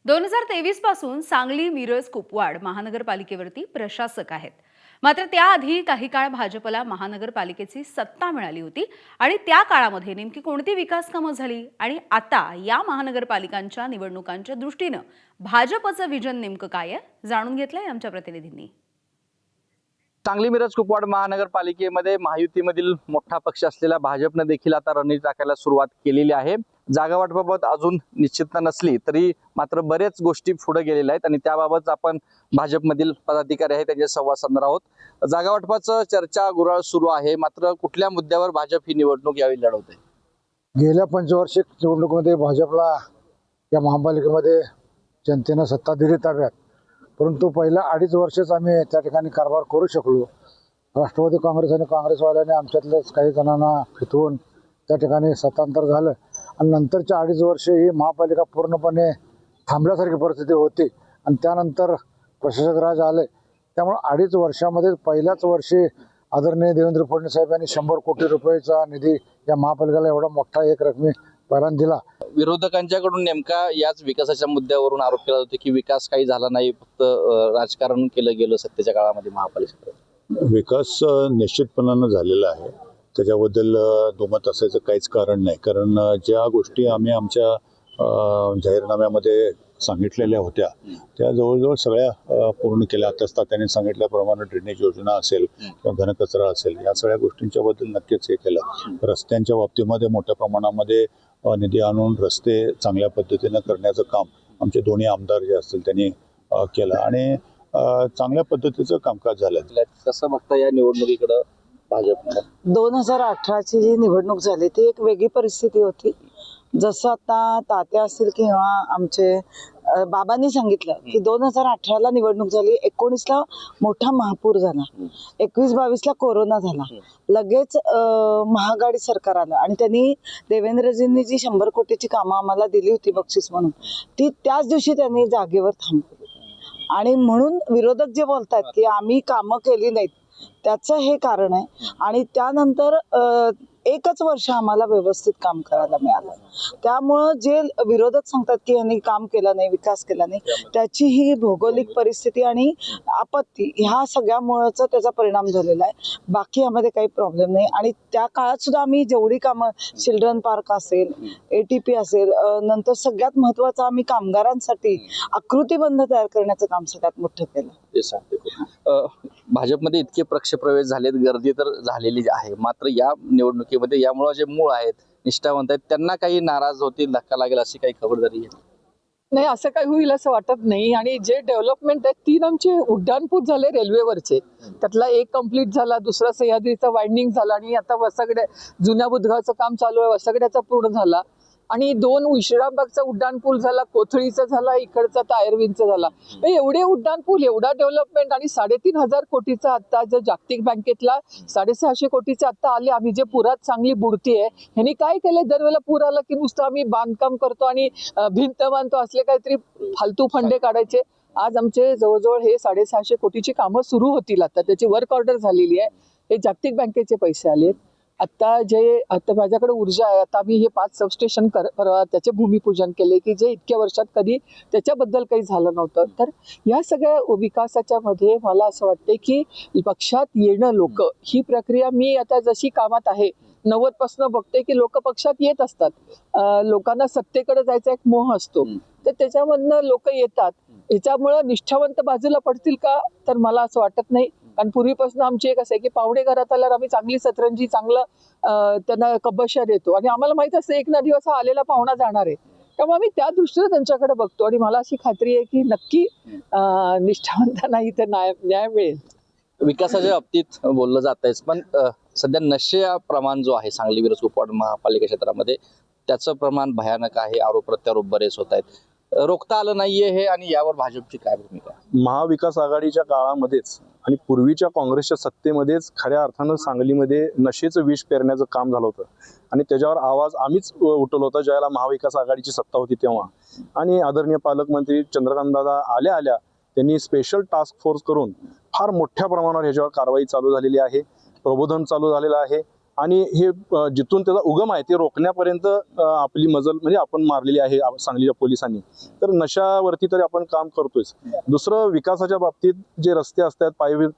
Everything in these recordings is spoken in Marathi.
2023 पासून सांगली, मिरज, कुपवाड महानगरपालिकेवरती प्रशासक आहेत. मात्र त्याआधी काही काळ भाजपला महानगरपालिकेची सत्ता मिळाली होती आणि त्या काळामध्ये नेमकी कोणती विकास कामं झाली आणि आता या महानगरपालिकांच्या निवडणुकांच्या दृष्टीनं भाजपचं विजन नेमकं काय आहे जाणून घेतलंय आमच्या प्रतिनिधींनी. सांगली मिरज कुपवाड महानगरपालिकेमध्ये महायुतीमधील मोठा पक्ष असलेल्या भाजपने देखील आता रणनीती आखायला सुरुवात केलेली आहे. जागा वाटपाबाबत अजून निश्चितता नसली तरी मात्र बरेच गोष्टी पुढे गेलेल्या आहेत आणि त्याबाबत आपण भाजपमधील पदाधिकारी आहेत त्यांच्या संवाद साधणार आहोत. जागा वाटपाचं चर्चा गुराळ सुरू आहे, मात्र कुठल्या मुद्द्यावर भाजप ही निवडणूक यावेळी लढवते? गेल्या पंचवार्षिक निवडणुकीमध्ये भाजपला या महापालिकेमध्ये जनतेनं सत्ता दिली ताब्यात, परंतु पहिल्या 2.5 वर्षच आम्ही त्या ठिकाणी कारभार करू शकलो. राष्ट्रवादी काँग्रेस आणि काँग्रेसवाल्याने आमच्यातल्याच काही जणांना फितवून त्या ठिकाणी सत्तांतर झालं आणि नंतरच्या 2.5 वर्ष ही महापालिका पूर्णपणे थांबल्यासारखी परिस्थिती होती आणि त्यानंतर प्रशासक राज आले. त्यामुळे 2.5 वर्षामध्ये पहिल्याच वर्षी आदरणीय देवेंद्र फडणवीस साहेब यांनी 100 कोटी रुपयाचा निधी या महापालिकेला एवढा मोठा एक रकमी पहिल्यांदा दिला. विरोधकांच्याकडून नेमका याच विकासाच्या मुद्द्यावरून आरोप केला होता की विकास काही झाला नाही, फक्त राजकारण केलं गेलं सत्तेच्या काळामध्ये महापालिकेत. विकास निश्चितपणानं झालेला आहे, त्याच्याबद्दल दुमत असायचं काहीच कारण नाही. कारण ज्या गोष्टी आम्ही आमच्या जाहीरनाम्यामध्ये सांगितलेल्या होत्या त्या जवळजवळ सगळ्या पूर्ण केल्या. आताच त्यांनी सांगितल्याप्रमाणे ड्रेनेज योजना असेल किंवा घनकचरा असेल, या सगळ्या गोष्टींच्याबद्दल नक्कीच हे केलं. रस्त्यांच्या बाबतीमध्ये मोठ्या प्रमाणामध्ये निधी आणून रस्ते चांगल्या पद्धतीनं करण्याचं काम आमचे दोन्ही आमदार जे असतील त्यांनी केलं आणि चांगल्या पद्धतीचं कामकाज झालं. कसं बघता या निवडणुकीकडं भाजप? 2018ची जी निवडणूक झाली ती एक वेगळी परिस्थिती होती. जसं आता तात्या असतील किंवा आमचे बाबांनी सांगितलं की 2018ला निवडणूक झाली, 19ला मोठा महापूर झाला, 21-22ला कोरोना झाला, लगेच महाआघाडी सरकार आलं आणि त्यांनी देवेंद्रजींनी जी 100 कोटीची कामं आम्हाला दिली होती बक्षीस म्हणून, ती त्याच दिवशी त्यांनी जागेवर थांबवली. आणि म्हणून विरोधक जे बोलतात की आम्ही कामं केली नाहीत, त्याचं हे कारण आहे. आणि त्यानंतर 1च वर्ष आम्हाला व्यवस्थित काम करायला मिळालं. त्यामुळं जे विरोधक सांगतात की यांनी काम केलं नाही, विकास केला नाही, त्याची ही भौगोलिक परिस्थिती आणि आपत्ती ह्या सगळ्यामुळेच त्याचा परिणाम झालेला आहे. बाकी यामध्ये काही प्रॉब्लेम नाही. आणि त्या काळात सुद्धा आम्ही जेवढी कामं, चिल्ड्रन पार्क असेल, ATP असेल, नंतर सगळ्यात महत्वाचं आम्ही कामगारांसाठी आकृतीबंध तयार करण्याचं काम सगळ्यात मोठं केलं. भाजपमध्ये इतके पक्षप्रवेश झालेत, गर्दी तर झालेली आहे, मात्र या निवडणुकीमध्ये यामुळे जे मूळ आहेत, निष्ठावंत आहेत, त्यांना काही नाराज होतील, धक्का लागेल अशी काही खबरदारी आहे? नाही, असं काही होईल असं वाटत नाही. आणि जे डेव्हलपमेंट आहे 3 आमचे उड्डाणपूल झाले रेल्वेवरचे, त्यातला एक कम्प्लीट झाला, दुसरा सह्याद्रीचा वाइंडिंग झाला आणि आता वसगड्या जुन्या बुधगावचं काम चालू आहे, वसगड्याचा पूर्ण झाला आणि 2 विश्रामबागचा उड्डाणपूल झाला, कोथळीचा झाला, इकडचा टायरविनचा झाला. एवढे उड्डाणपूल, एवढा डेव्हलपमेंट आणि 3,500 कोटीचा आता जो जागतिक बँकेतला 650 कोटीचा आता आले. आम्ही जे पुरात चांगली बुडती आहे, ह्यांनी काय केलंय, दरवेळेला पूर आला की नुसतं आम्ही बांधकाम करतो आणि भिंत बांधतो, असले काहीतरी फालतू फंडे काढायचे. आज आमचे जवळजवळ हे 650 कोटीची कामं सुरू होतील. आता त्याची वर्क ऑर्डर झालेली आहे. हे जागतिक बँकेचे पैसे आलेत. आता माझ्याकडे ऊर्जा आहे. आता आम्ही हे 5 सबस्टेशन त्याचे भूमिपूजन केले की जे इतक्या वर्षात कधी त्याच्याबद्दल काही झालं नव्हतं. तर या सगळ्या विकासाच्या मध्ये मला असं वाटतंय की पक्षात येणं, लोक, ही प्रक्रिया मी आता जशी कामात आहे 90% बघते की लोक पक्षात येत असतात. लोकांना सत्तेकडे जायचा एक मोह असतो, तर त्याच्यामधनं लोक येतात. याच्यामुळं निष्ठावंत बाजूला पडतील का, तर मला असं वाटत नाही. कारण पूर्वीपासून आमची एक असं आहे की पाहुणे घरात आल्यावर आम्ही चांगली सतरंजी, चांगलं त्यांना कबशा देतो आणि आम्हाला माहित असतं एक ना दिवस हा आलेला पाहुणा जाणार आहे. त्यामुळे आम्ही त्या दृष्टीने त्यांच्याकडे बघतो आणि मला अशी खात्री आहे की नक्की निष्ठावंतांना इथे न्याय मिळेल. विकासाच्या बाबतीत बोललं जात आहे, पण सध्या नशा प्रमाण जो आहे सांगली मिरज कुपवाड महापालिका क्षेत्रामध्ये, त्याचं प्रमाण भयानक आहे. आरोप प्रत्यारोप बरेच होत आहेत, रोखता आलं नाहीये हे, आणि यावर भाजपची काय भूमिका? महाविकास आघाडीच्या काळामध्येच आणि पूर्वीच्या काँग्रेसच्या सत्तेमध्येच खऱ्या अर्थानं सांगलीमध्ये नशेचं विष पेरण्याचं काम झालं होतं आणि त्याच्यावर आवाज आम्हीच उठवला होता ज्यावेळेला महाविकास आघाडीची सत्ता होती तेव्हा. आणि आदरणीय पालकमंत्री चंद्रकांत दादा आल्या त्यांनी स्पेशल टास्क फोर्स करून फार मोठ्या प्रमाणावर ह्याच्यावर कारवाई चालू झालेली आहे, प्रबोधन चालू झालेलं आहे आणि हे जिथून त्याचा उगम आहे ते रोखण्यापर्यंत आपली मजल म्हणजे आपण मारलेली आहे सांगलीच्या पोलिसांनी. तर नशावरती तरी आपण काम करतोय. दुसरं विकासाच्या बाबतीत जे रस्ते असतात,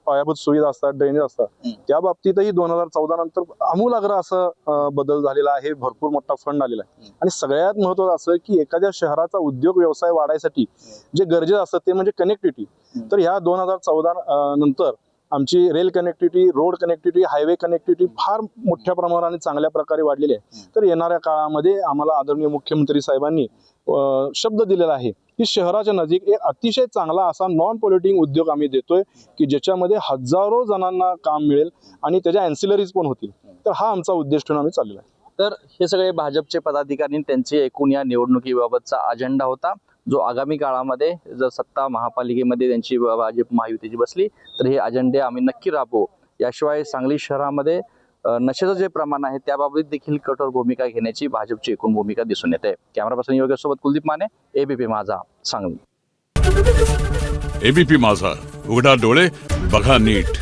पायाभूत सुविधा असतात, ड्रेनेज असतात, त्या बाबतीतही 2014 नंतर आमूलाग्र असं बदल झालेला आहे. भरपूर मोठा फंड आलेला आहे. आणि सगळ्यात महत्त्वाचं असं की एखाद्या शहराचा उद्योग व्यवसाय वाढायसाठी जे गरजेचं असतं ते म्हणजे कनेक्टिव्हिटी. तर ह्या 2014 नंतर आमची rail connectivity, road connectivity, highway connectivity फार मोठ्या प्रमाणात आणि चांगल्या प्रकारे वाढलेली आहे. तर येणाऱ्या काळामध्ये आम्हाला आदरणीय मुख्यमंत्री साहेबांनी शब्द दिलेला आहे की शहराच्या नजीक एक अतिशय चांगला असा नॉन पॉल्युटिंग उद्योग आम्ही देतोय की ज्याच्यामध्ये हजारो जणांना काम मिळेल आणि त्याच्या अँसिलरीज पण होतील. तर हा आमचा उद्देश ठेवून आम्ही चाललेला आहे. तर हे सगळे भाजपचे पदाधिकारी त्यांचे एकूण या निवडणुकीबाबतचा अजेंडा होता, जो आगामी काळामध्ये जर सत्ता महापालिकेमध्ये त्यांची भाजप महायुतीची बसली तर हे अजेंडे आम्ही नक्की राबवू. याशिवाय सांगली शहरामध्ये नशेचं जे प्रमाण आहे त्याबाबत देखील कठोर भूमिका घेण्याची भाजपची एकूण भूमिका दिसून येते. कॅमेरा पर्सन योगेश सोबत कुलदीप माने, एबीपी माझा, सांगली. एबीपी माझा, उघडा डोळे बघा नीट.